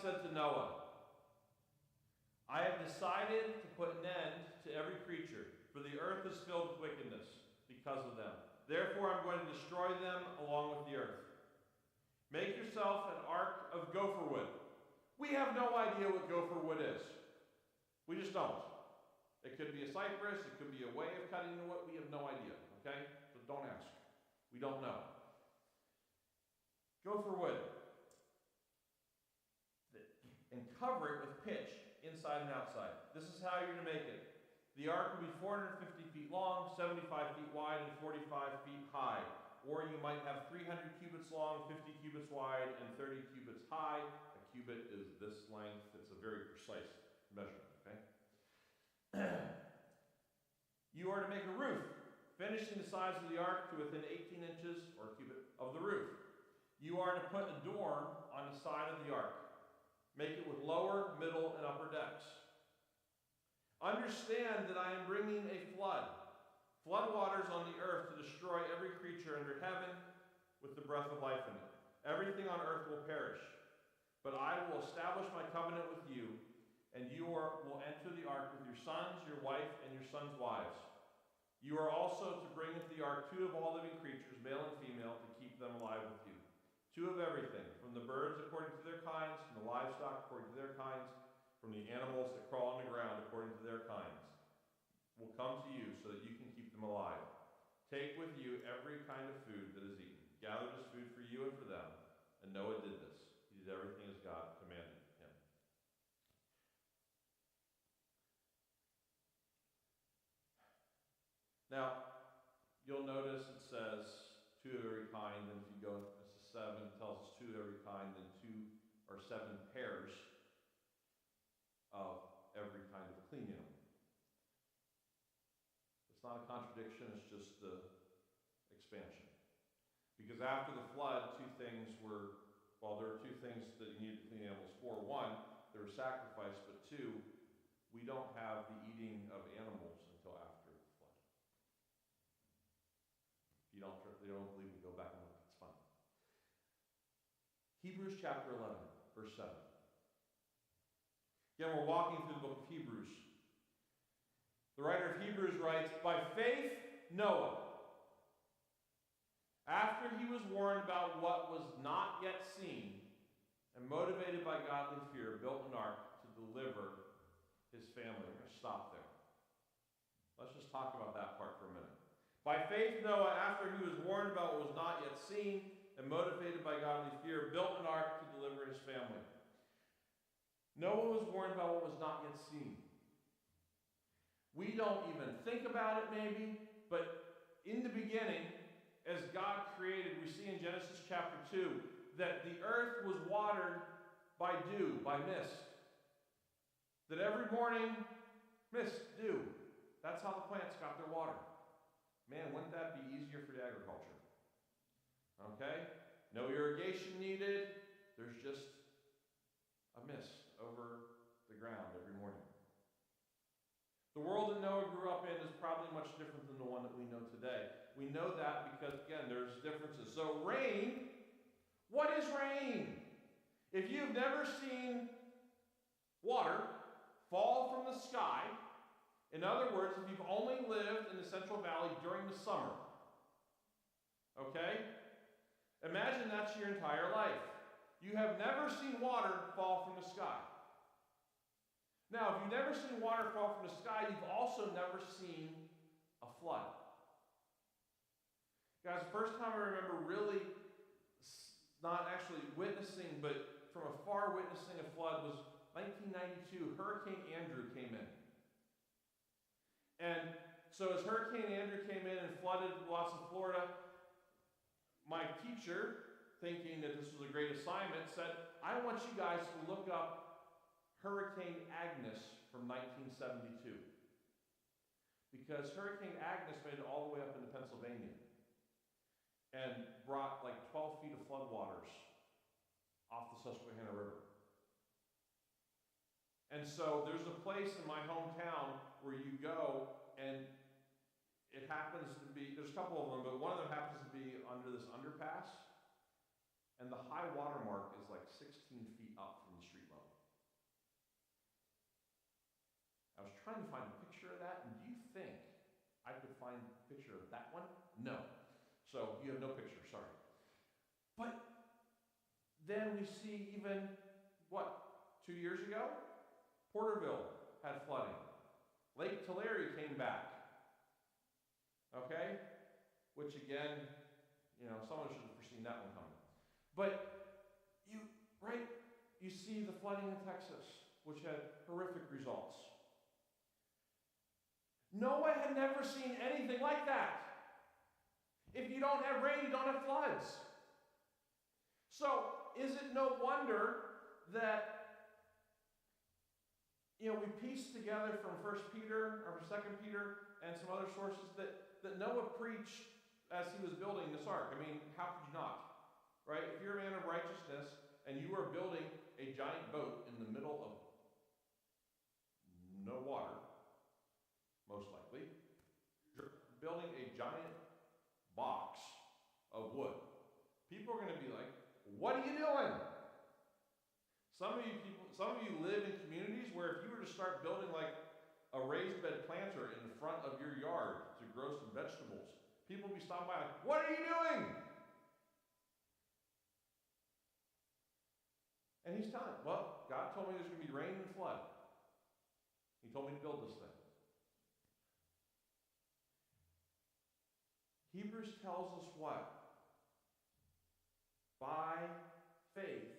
said to Noah, I have decided to put an end to every creature, for the earth is filled with wickedness because of them. Therefore I'm going to destroy them along with the earth. Make yourself an ark of gopher wood. We have no idea what gopher wood is. We just don't. It could be a cypress, it could be a way of cutting the wood. We have no idea, okay? So don't ask. We don't know. Gopher wood. And cover it with pitch, inside and outside. This is how you're going to make it. The ark will be 450 feet long, 75 feet wide, and 45 feet high. Or you might have 300 cubits long, 50 cubits wide, and 30 cubits high. A cubit is this length. It's a very precise measurement, okay? You are to make a roof, finishing the size of the ark to within 18 inches or cubit of the roof. You are to put a door on the side of the ark. Make it with lower, middle, and upper decks. Understand that I am bringing a flood waters on the earth to destroy every creature under heaven with the breath of life in it. Everything on earth will perish. But I will establish my covenant with you, and you will enter the ark with your sons, your wife, and your sons' wives. You are also to bring into the ark 2 of all living creatures, male and female, to keep them alive with you. 2 of everything, from the birds according to their kinds, from the livestock according to their kinds, from the animals that crawl on the ground according to their kinds, will come to you so that you can keep them alive. Take with you every kind of food that is eaten. Gather this food for you and for them. And Noah did this. He did everything as God commanded him. Now, you'll notice it says 2 of every kind, and if you go to 7, it tells us 2 of every kind, then 2 or 7 pairs of every kind of clean animal. It's not a contradiction, it's just the expansion. Because after the flood, 2 things were, well, there were 2 things that you needed to clean animals for. 1, they were sacrificed, but 2, we don't have the eating of animals until after the flood. If you don't believe me, go back and look, it's fine. Hebrews chapter 11, verse 7. Again, we're walking through the book of Hebrews. The writer of Hebrews writes, by faith, Noah, after he was warned about what was not yet seen, and motivated by godly fear, built an ark to deliver his family. We're going to stop there. Let's just talk about that part for a minute. By faith, Noah, after he was warned about what was not yet seen, and motivated by godly fear, built an ark to deliver his family. Noah was warned about what was not yet seen. We don't even think about it maybe, but in the beginning, as God created, we see in Genesis chapter 2 that the earth was watered by dew, by mist. That every morning, mist, dew. That's how the plants got their water. Man, wouldn't that be easier for the agriculture? Okay? No irrigation needed. There's just a mist over the ground every morning. The world that Noah grew up in is probably much different than the one that we know today. We know that because, again, there's differences. So rain, what is rain? If you've never seen water fall from the sky, in other words, if you've only lived in the Central Valley during the summer, okay? Imagine that's your entire life. You have never seen water fall from the sky. Now, if you've never seen water fall from the sky, you've also never seen a flood. Guys, the first time I remember really not actually witnessing, but from afar witnessing a flood was 1992. Hurricane Andrew came in. And so as Hurricane Andrew came in and flooded lots of Florida, my teacher, thinking that this was a great assignment, said, I want you guys to look up Hurricane Agnes from 1972. Because Hurricane Agnes made it all the way up into Pennsylvania and brought like 12 feet of floodwaters off the Susquehanna River. And so there's a place in my hometown where you go and it happens to be, there's a couple of them, but one of them happens to be under this underpass, and the high water mark is like 16 feet up from the street level. trying to find a picture of that, and do you think I could find a picture of that one? No. So you have no picture, sorry. But then we see even, 2 years ago? Porterville had flooding. Lake Tulare came back. Okay? Which again, someone should have foreseen that one coming. But you see the flooding in Texas, which had horrific results. Noah had never seen anything like that. If you don't have rain, you don't have floods. So, is it no wonder that, we piece together from 1 Peter or 2 Peter and some other sources that Noah preached as he was building this ark? I mean, how could you not? Right? If you're a man of righteousness and you are building a giant boat in the middle of no water, most likely, you're building a giant box of wood. People are going to be like, what are you doing? Some of you live in communities where if you were to start building like a raised bed planter in the front of your yard to grow some vegetables, people will be stopping by like, what are you doing? And he's telling, well, God told me there's going to be rain and flood. He told me to build this thing. Hebrews tells us what? By faith,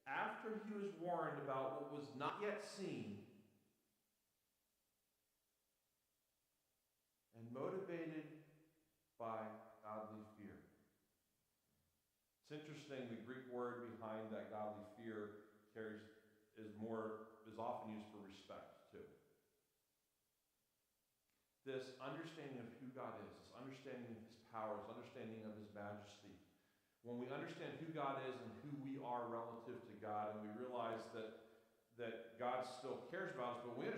after he was warned about what was not yet seen, and motivated by godly fear. It's interesting, the Greek word behind that godly fear is often used for respect, too. This understanding of who God is, this understanding of his power, this understanding of his majesty. When we understand who God is and who we are relative to God, and we realize that God still cares about us, but we understand